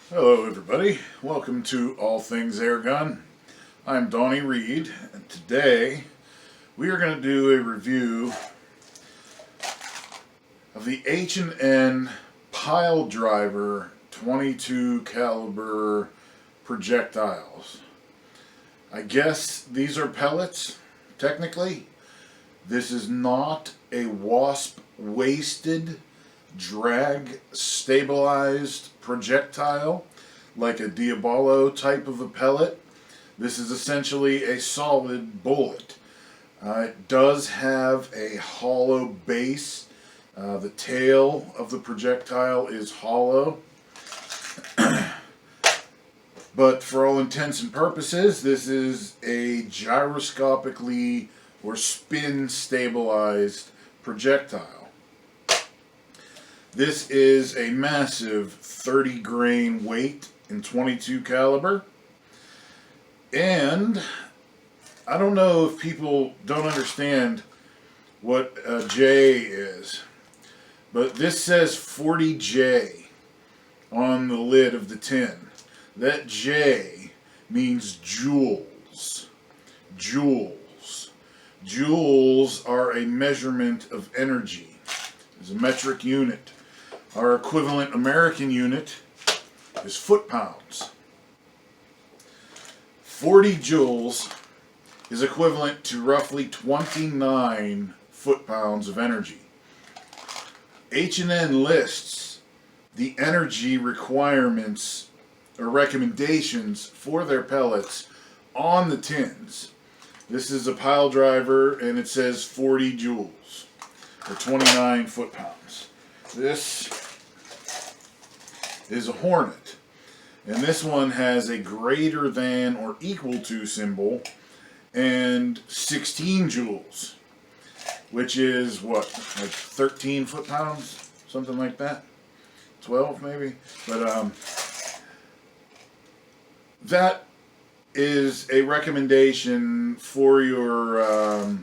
Hello everybody, welcome to All Things AIRGUN. I'm Donnie Reed, and today we are going to do a review of the H&N Piledriver 22 caliber projectiles. I guess these are pellets, technically. This is not a wasp waisted, drag stabilized projectile like a Diabolo type of a pellet. This is essentially a solid bullet. It does have a hollow base. The tail of the projectile is hollow. But for all intents and purposes, this is a gyroscopically or spin stabilized projectile. This is a massive 30 grain weight in 22 caliber. And I don't know if people don't understand what a J is, but this says 40J on the lid of the tin. That J means joules. Joules. Joules are a measurement of energy. It's a metric unit. Our equivalent American unit is foot-pounds. 40 joules is equivalent to roughly 29 foot-pounds of energy. H&N lists the energy requirements or recommendations for their pellets on the tins. This is a Piledriver and it says 40 joules or 29 foot-pounds. This is a Hornet, and this one has a greater than or equal to symbol and 16 joules, which is what, like 13 foot-pounds, something like that, 12 maybe. But that is a recommendation for your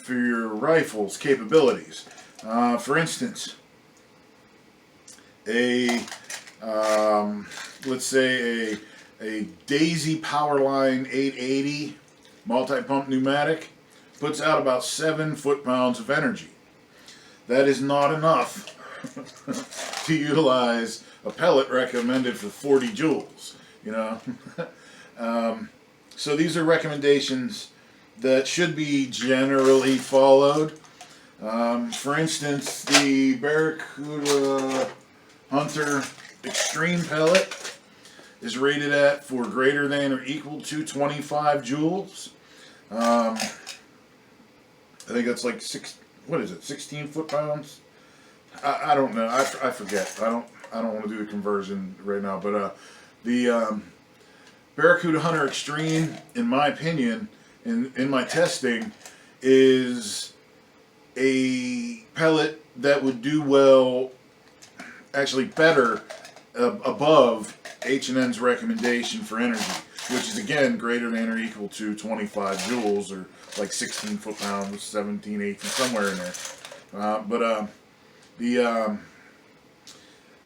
rifle's capabilities. For instance, let's say a Daisy Powerline 880 multi-pump pneumatic puts out about 7 foot-pounds of energy. That is not enough to utilize a pellet recommended for 40 joules, you know. So these are recommendations that should be generally followed. For instance, the Barracuda Hunter Extreme pellet is rated at for greater than or equal to 25 joules. I think that's like 16 foot-pounds? I don't know. I forget. I don't want to do the conversion right now. But the Barracuda Hunter Extreme, in my opinion, in my testing, is a pellet that would do well, actually better, above H&N's recommendation for energy, which is again greater than or equal to 25 joules, or like 16 foot-pounds, 17, 18, somewhere in there.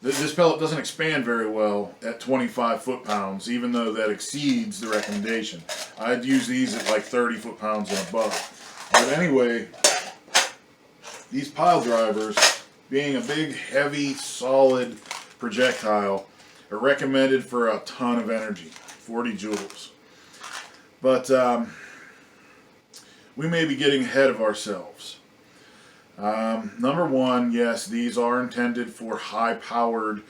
This pellet doesn't expand very well at 25 foot-pounds, even though that exceeds the recommendation. I'd use these at like 30 foot-pounds and above. But anyway, these Piledrivers, being a big, heavy, solid projectile, are recommended for a ton of energy, 40 joules. But we may be getting ahead of ourselves. Number one, yes, these are intended for high-powered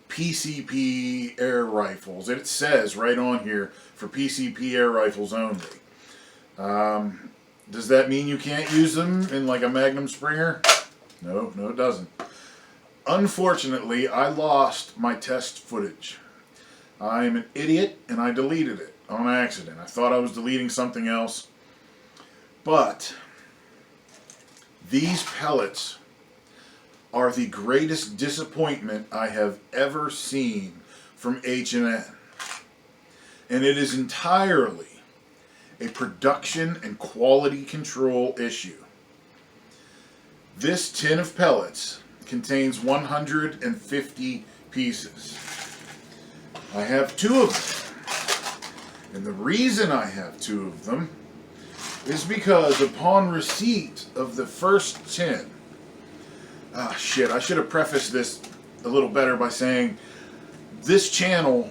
PCP air rifles. It says right on here, for PCP air rifles only. Does that mean you can't use them in like a Magnum Springer? No, it doesn't. Unfortunately, I lost my test footage. I am an idiot and I deleted it on accident. I thought I was deleting something else. But these pellets are the greatest disappointment I have ever seen from H&N. And it is entirely a production and quality control issue. This tin of pellets contains 150 pieces. I have 2 of them. And the reason I have 2 of them is because upon receipt of the first tin, I should have prefaced this a little better by saying this channel,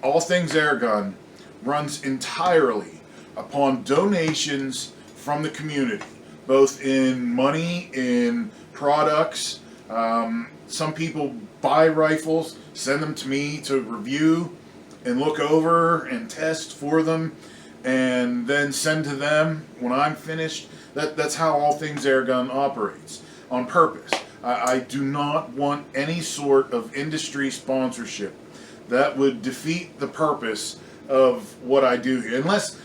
All Things AIRGUN, runs entirely upon donations from the community, both in money, in products. Some people buy rifles, send them to me to review and look over and test for them, and then send to them when I'm finished. That's how All Things AIRGUN operates, on purpose. I do not want any sort of industry sponsorship. That would defeat the purpose of what I do here. Unless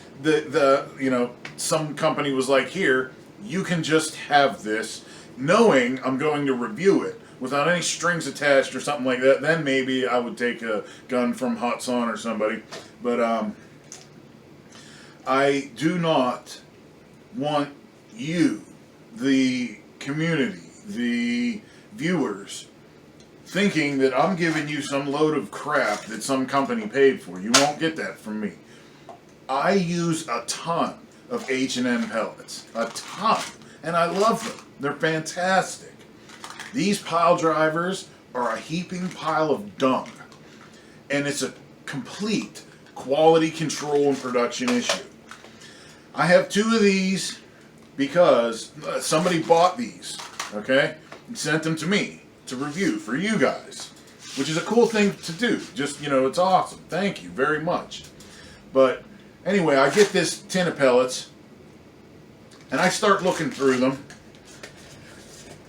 some company was like, here, you can just have this, knowing I'm going to review it without any strings attached or something like that. Then maybe I would take a gun from Hudson or somebody. But I do not want you, the community, the viewers, thinking that I'm giving you some load of crap that some company paid for. You won't get that from me. I use a ton of H&N pellets. A ton. And I love them. They're fantastic. These pile drivers are a heaping pile of dung. And it's a complete quality control and production issue. I have 2 of these because somebody bought these, okay, and sent them to me to review for you guys, which is a cool thing to do. Just, it's awesome. Thank you very much. But anyway, I get this tin of pellets, and I start looking through them,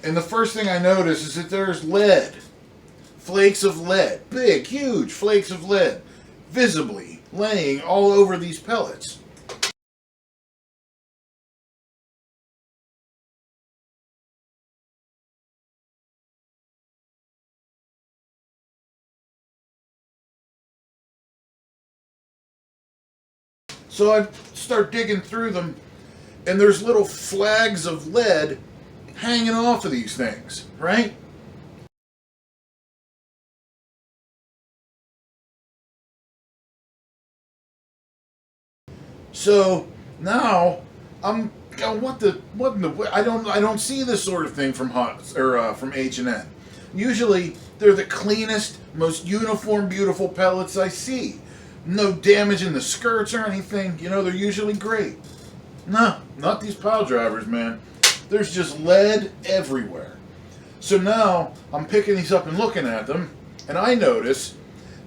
and the first thing I notice is that there's lead. Flakes of lead. Big, huge flakes of lead visibly laying all over these pellets. So I start digging through them, and there's little flags of lead hanging off of these things, right? So now I'm going, what in the I don't see this sort of thing from from H&N. Usually they're the cleanest, most uniform, beautiful pellets I see. No damage in the skirts or anything. They're usually great. No, not these pile drivers, man. There's just lead everywhere. So now I'm picking these up and looking at them, and I notice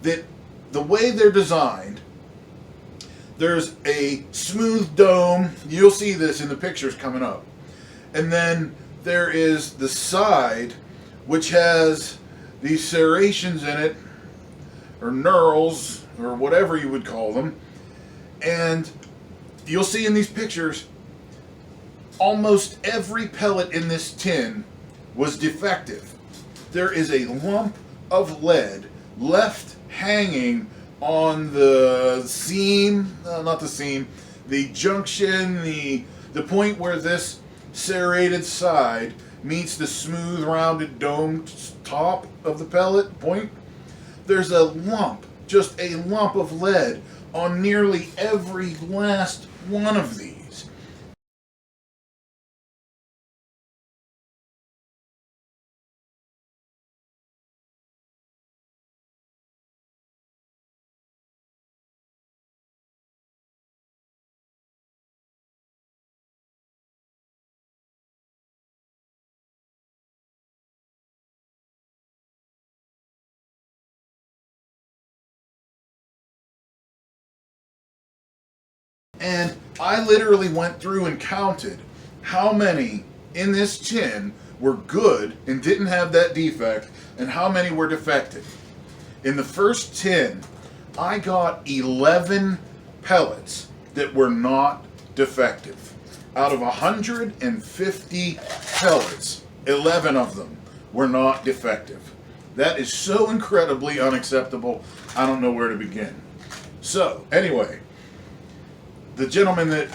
that the way they're designed, there's a smooth dome. You'll see this in the pictures coming up. And then there is the side, which has these serrations in it, or knurls, or whatever you would call them. And you'll see in these pictures, almost every pellet in this tin was defective. There is a lump of lead left hanging on the seam, not the seam, the junction, the point where this serrated side meets the smooth rounded domed top of the pellet point. There's a lump, just a lump of lead on nearly every last one of these. And I literally went through and counted how many in this tin were good and didn't have that defect, and how many were defective. In the first tin, I got 11 pellets that were not defective. Out of 150 pellets, 11 of them were not defective. That is so incredibly unacceptable, I don't know where to begin. So, anyway, the gentleman that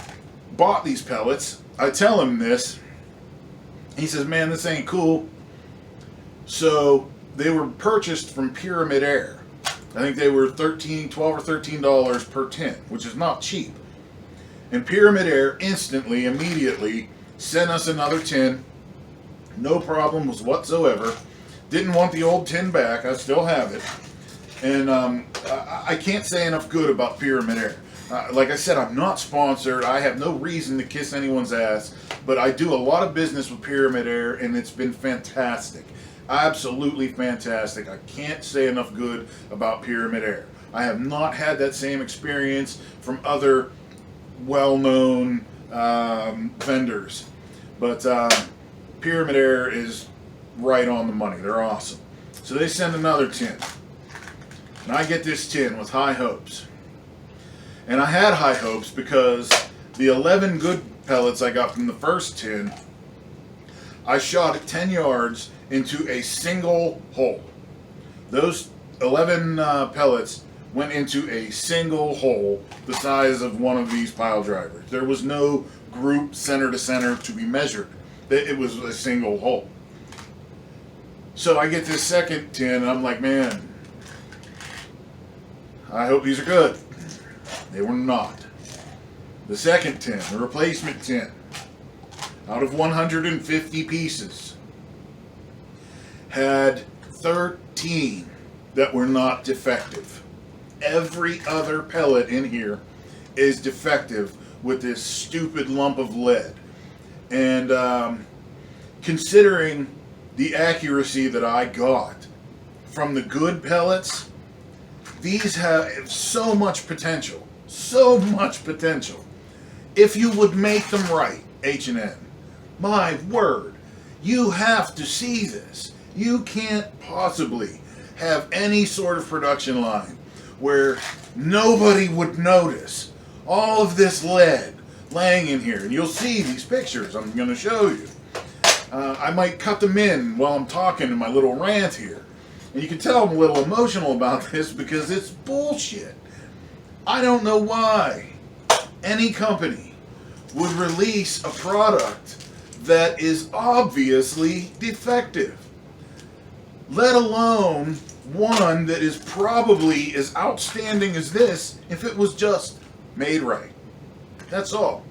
bought these pellets, I tell him this. He says, man, this ain't cool. So they were purchased from Pyramid Air. I think they were $12 or $13 per tin, which is not cheap. And Pyramid Air instantly, immediately sent us another tin. No problems whatsoever. Didn't want the old tin back. I still have it. And I can't say enough good about Pyramid Air. Like I said, I'm not sponsored. I have no reason to kiss anyone's ass. But I do a lot of business with Pyramid Air, and it's been fantastic. Absolutely fantastic. I can't say enough good about Pyramid Air. I have not had that same experience from other well-known vendors. But Pyramid Air is right on the money. They're awesome. So they send another tin. And I get this tin with high hopes. And I had high hopes because the 11 good pellets I got from the first tin, I shot at 10 yards into a single hole. Those 11 pellets went into a single hole the size of one of these pile drivers. There was no group center to center to be measured. It was a single hole. So I get this second tin and I'm like, man, I hope these are good. They were not. The second tin, the replacement tin, out of 150 pieces, had 13 that were not defective. Every other pellet in here is defective with this stupid lump of lead. And considering the accuracy that I got from the good pellets, these have so much potential. So much potential. If you would make them right, H&N, my word, you have to see this. You can't possibly have any sort of production line where nobody would notice all of this lead laying in here. And you'll see these pictures I'm going to show you. I might cut them in while I'm talking in my little rant here. And you can tell I'm a little emotional about this because it's bullshit. I don't know why any company would release a product that is obviously defective, let alone one that is probably as outstanding as this if it was just made right. That's all.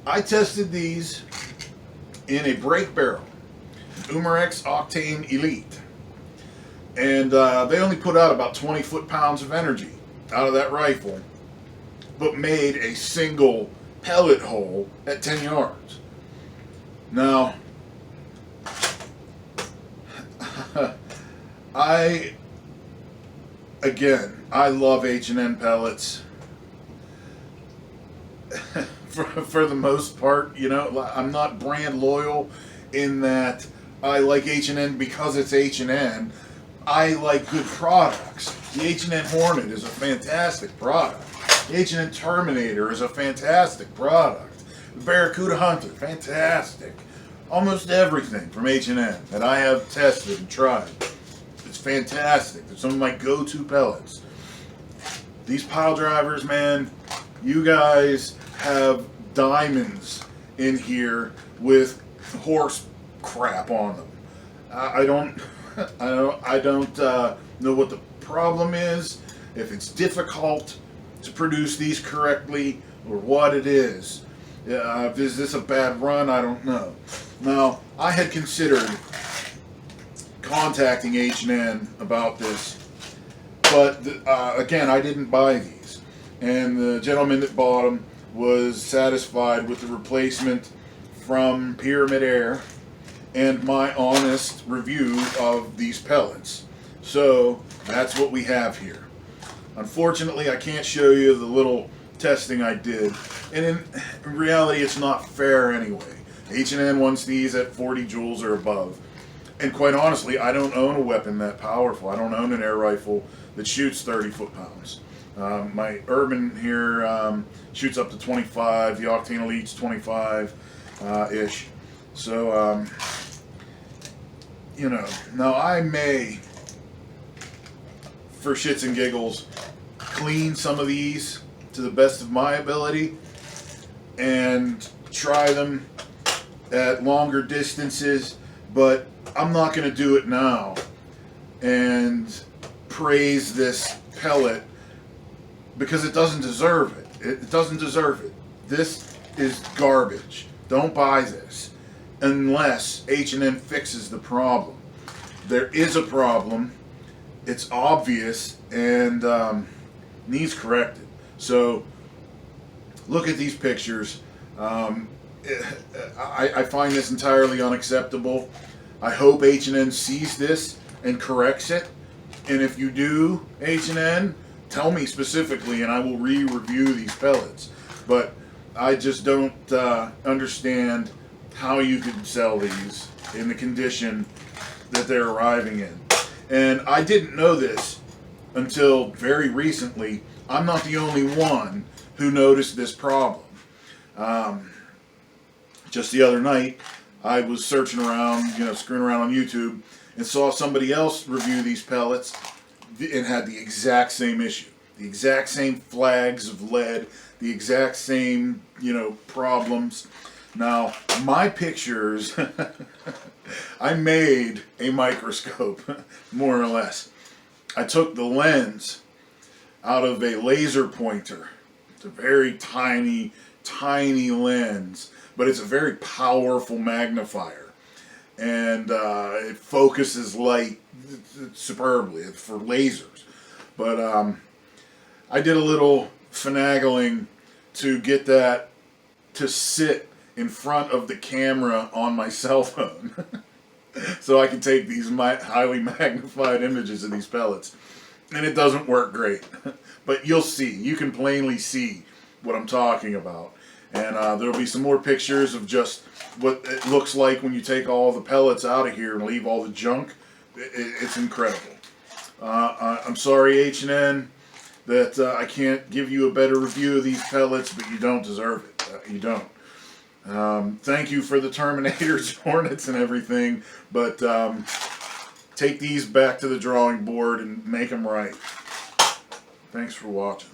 I tested these in a brake barrel, Umarex Octane Elite, and they only put out about 20 foot-pounds of energy out of that rifle, but made a single pellet hole at 10 yards. Now, I love H&N pellets. For the most part, you know, I'm not brand loyal in that I like H&N because it's H&N. I like good products. The H&N Hornet is a fantastic product. The H&N Terminator is a fantastic product. The Barracuda Hunter, fantastic. Almost everything from H&N that I have tested and tried, it's fantastic. They're some of my go-to pellets. These pile drivers, man, you guys have diamonds in here with horse crap on them. I don't know what the problem is, if it's difficult to produce these correctly or what it is. Is this a bad run? I don't know. Now, I had considered contacting H&N about this, but again, I didn't buy these. And the gentleman that bought them was satisfied with the replacement from Pyramid Air and my honest review of these pellets. So that's what we have here. Unfortunately, I can't show you the little testing I did, and in reality it's not fair anyway. H&N wants these at 40 joules or above, and quite honestly, I don't own a weapon that powerful. I don't own an air rifle that shoots 30 foot-pounds. My Urban here shoots up to 25. The Octane Elite's 25-ish. So, you know, now I may, for shits and giggles, clean some of these to the best of my ability and try them at longer distances, but I'm not going to do it now. And praise this pellet because it doesn't deserve it. It doesn't deserve it. This is garbage. Don't buy this unless H&N fixes the problem. There is a problem. It's obvious and needs corrected. So look at these pictures. I find this entirely unacceptable. I hope H&N sees this and corrects it. And if you do, H&N, tell me specifically and I will re-review these pellets. But I just don't understand how you could sell these in the condition that they're arriving in. And I didn't know this until very recently. I'm not the only one who noticed this problem. Just the other night, I was searching around, screwing around on YouTube, and saw somebody else review these pellets and had the exact same issue. The exact same flags of lead, the exact same, problems. Now, my pictures, I made a microscope, more or less. I took the lens out of a laser pointer. It's a very tiny, tiny lens, but it's a very powerful magnifier. And it focuses light superbly for lasers. But I did a little finagling to get that to sit in front of the camera on my cell phone so I can take these highly magnified images of these pellets. And it doesn't work great. But you'll see. You can plainly see what I'm talking about. And there'll be some more pictures of just what it looks like when you take all the pellets out of here and leave all the junk. It's incredible. I'm sorry, H&N, that I can't give you a better review of these pellets, but you don't deserve it. You don't. Thank you for the Terminators, Hornets, and everything, but take these back to the drawing board and make them right. Thanks for watching.